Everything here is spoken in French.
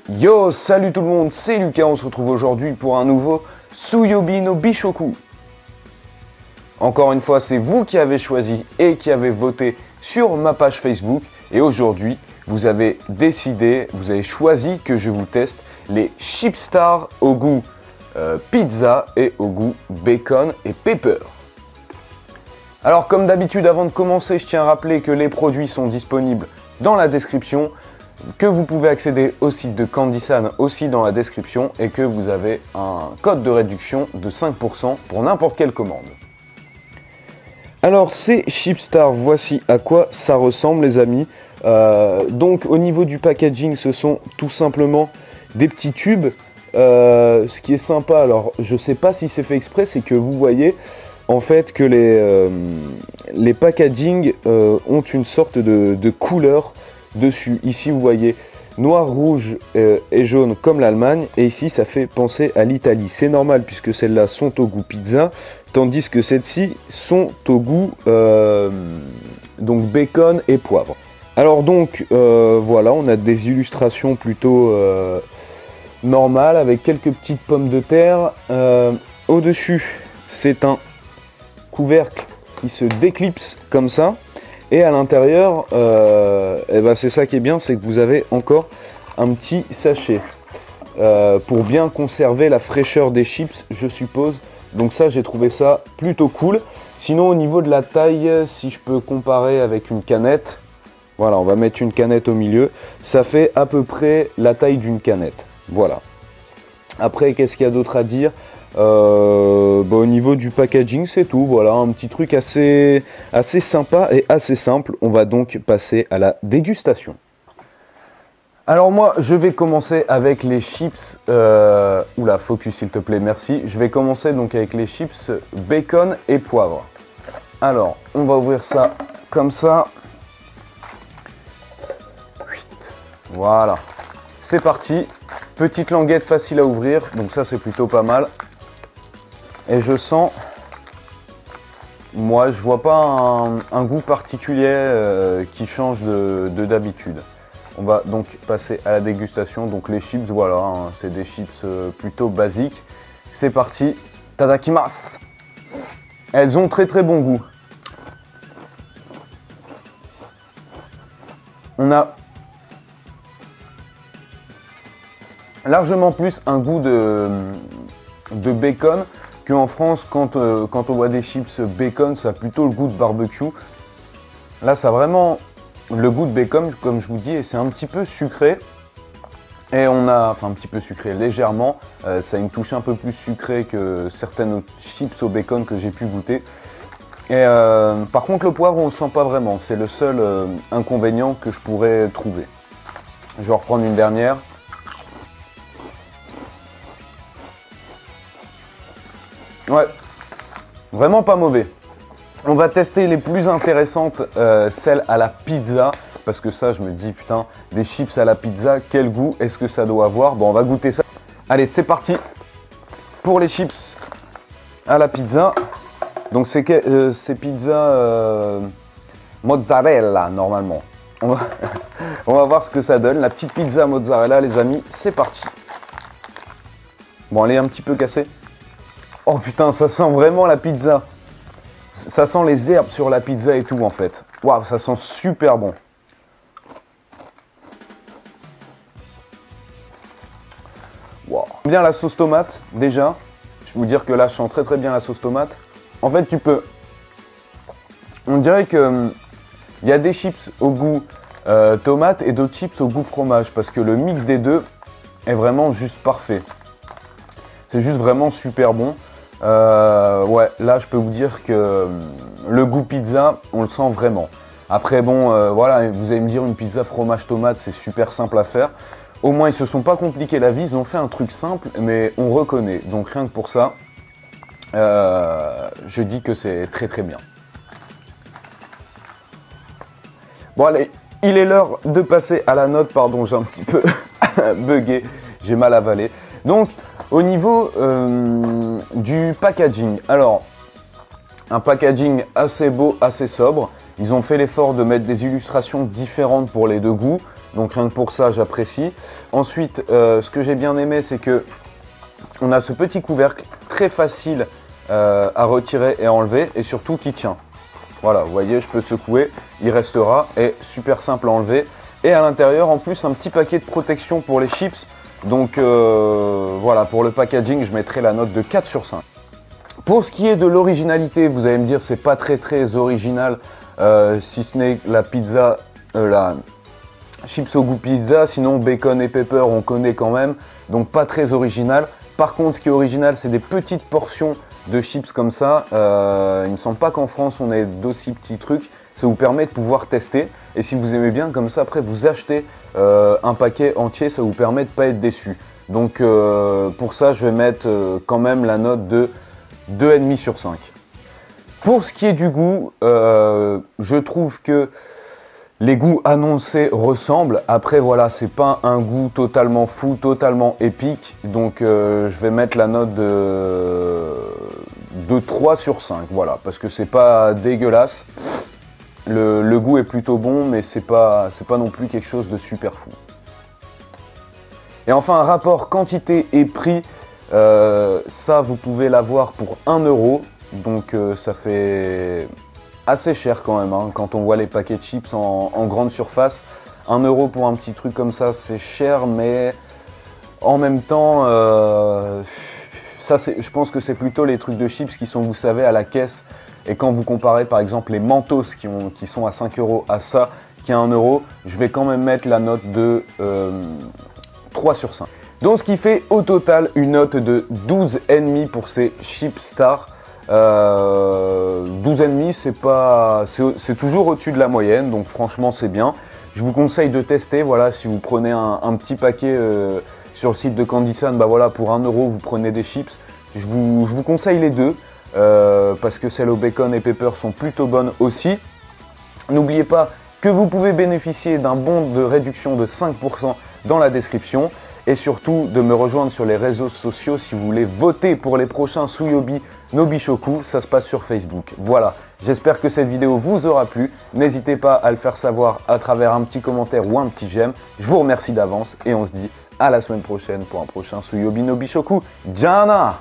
Yo, salut tout le monde, c'est Lucas, on se retrouve aujourd'hui pour un nouveau Tsuyobi no Bishoku. Encore une fois, c'est vous qui avez choisi et qui avez voté sur ma page Facebook. Et aujourd'hui, vous avez décidé, vous avez choisi que je vous teste les Chipstars au goût pizza et au goût bacon et pepper. Alors comme d'habitude, avant de commencer, je tiens à rappeler que les produits sont disponibles dans la description, que vous pouvez accéder au site de Candysan aussi dans la description et que vous avez un code de réduction de 5% pour n'importe quelle commande. Alors ces Chipstars, voici à quoi ça ressemble les amis. Donc au niveau du packaging, ce sont tout simplement des petits tubes. Ce qui est sympa, alors je sais pas si c'est fait exprès, c'est que vous voyez en fait que les packaging ont une sorte de couleur dessus. Ici vous voyez noir, rouge et jaune comme l'Allemagne, et ici ça fait penser à l'Italie. C'est normal puisque celles-là sont au goût pizza, tandis que celles-ci sont au goût donc bacon et poivre. Alors donc voilà, on a des illustrations plutôt normales avec quelques petites pommes de terre. Au-dessus, c'est un couvercle qui se déclipse comme ça. Et à l'intérieur, c'est ça qui est bien, c'est que vous avez encore un petit sachet pour bien conserver la fraîcheur des chips, je suppose. Donc ça, j'ai trouvé ça plutôt cool. Sinon, au niveau de la taille, si je peux comparer avec une canette, voilà, on va mettre une canette au milieu. Ça fait à peu près la taille d'une canette. Voilà. Après, qu'est-ce qu'il y a d'autre à dire ? Au niveau du packaging, c'est tout. Voilà, un petit truc assez sympa et assez simple. On va donc passer à la dégustation. Alors moi, je vais commencer avec les chips. Oula, focus s'il te plaît, merci. Je vais commencer donc avec les chips bacon et poivre. Alors, on va ouvrir ça comme ça. Voilà, c'est parti. Petite languette facile à ouvrir, donc ça c'est plutôt pas mal. Et je sens, moi je vois pas un goût particulier qui change de d'habitude. On va donc passer à la dégustation. Donc les chips, voilà, hein, c'est des chips plutôt basiques. C'est parti, tadakimasu. Elles ont très bon goût. On a largement plus un goût de bacon qu'en France. Quand on voit des chips bacon, ça a plutôt le goût de barbecue. Là, ça a vraiment le goût de bacon, comme je vous dis, et c'est un petit peu sucré. Et on a, enfin un petit peu sucré, légèrement. Ça a une touche un peu plus sucrée que certaines autres chips au bacon que j'ai pu goûter. Et par contre, le poivre, on ne le sent pas vraiment. C'est le seul inconvénient que je pourrais trouver. Je vais en reprendre une dernière. Ouais, vraiment pas mauvais. On va tester les plus intéressantes, celles à la pizza. Parce que ça, je me dis, putain, des chips à la pizza, quel goût est-ce que ça doit avoir? Bon, on va goûter ça. Allez, c'est parti pour les chips à la pizza. Donc, c'est pizza mozzarella, normalement. On va voir ce que ça donne. La petite pizza mozzarella, les amis, c'est parti. Bon, elle est un petit peu cassée. Oh putain, ça sent vraiment la pizza. Ça sent les herbes sur la pizza et tout en fait. Waouh, ça sent super bon. Waouh. Bien la sauce tomate déjà. Je vais vous dire que là, je sens très bien la sauce tomate. En fait, on dirait que il y a des chips au goût tomate et d'autres chips au goût fromage parce que le mix des deux est vraiment juste parfait. C'est juste vraiment super bon. Ouais, là je peux vous dire que le goût pizza, on le sent vraiment. Après bon, voilà, vous allez me dire une pizza fromage tomate, c'est super simple à faire. Au moins ils se sont pas compliqués la vie, ils ont fait un truc simple, mais on reconnaît. Donc rien que pour ça, je dis que c'est très bien. Bon allez, il est l'heure de passer à la note. Pardon, j'ai un petit peu bugué, j'ai mal avalé. Donc au niveau du packaging, alors un packaging assez beau, assez sobre. Ils ont fait l'effort de mettre des illustrations différentes pour les deux goûts. Donc rien que pour ça, j'apprécie. Ensuite, ce que j'ai bien aimé, c'est que on a ce petit couvercle très facile à retirer et à enlever et surtout qui tient. Voilà, vous voyez, je peux secouer, il restera et super simple à enlever. Et à l'intérieur, en plus, un petit paquet de protection pour les chips. Donc voilà, pour le packaging, je mettrai la note de 4 sur 5. Pour ce qui est de l'originalité, vous allez me dire, c'est pas très original, si ce n'est la pizza, la chips au goût pizza. Sinon, bacon et pepper, on connaît quand même. Donc pas très original. Par contre, ce qui est original, c'est des petites portions de chips comme ça. Il ne me semble pas qu'en France, on ait d'aussi petits trucs. Ça vous permet de pouvoir tester. Et si vous aimez bien, comme ça, après, vous achetez un paquet entier. Ça vous permet de ne pas être déçu. Donc, pour ça, je vais mettre quand même la note de 2,5 sur 5. Pour ce qui est du goût, je trouve que les goûts annoncés ressemblent. Après, voilà, c'est pas un goût totalement fou, totalement épique. Donc, je vais mettre la note de 3 sur 5. Voilà, parce que c'est pas dégueulasse. Le goût est plutôt bon, mais c'est pas non plus quelque chose de super fou. Et enfin, un rapport quantité et prix. Ça, vous pouvez l'avoir pour 1 €. Donc, ça fait assez cher quand même, hein, quand on voit les paquets de chips en grande surface. 1 € pour un petit truc comme ça, c'est cher, mais en même temps, ça, je pense que c'est plutôt les trucs de chips qui sont, vous savez, à la caisse. Et quand vous comparez par exemple les Mentos qui sont à 5 € à ça, qui est à 1 €, je vais quand même mettre la note de 3 sur 5. Donc ce qui fait au total une note de 12,5 pour ces Chips Star. 12,5, c'est toujours au-dessus de la moyenne, donc franchement c'est bien. Je vous conseille de tester, voilà, si vous prenez un petit paquet sur le site de Candysan, bah voilà, pour 1 € vous prenez des chips. Je vous conseille les deux, parce que celles au bacon et pepper sont plutôt bonnes aussi. N'oubliez pas que vous pouvez bénéficier d'un bon de réduction de 5% dans la description. Et surtout de me rejoindre sur les réseaux sociaux si vous voulez voter pour les prochains Tsuyobi no Bishoku, ça se passe sur Facebook. Voilà, j'espère que cette vidéo vous aura plu. N'hésitez pas à le faire savoir à travers un petit commentaire ou un petit j'aime. Je vous remercie d'avance et on se dit à la semaine prochaine pour un prochain Tsuyobi no Bishoku. Jana!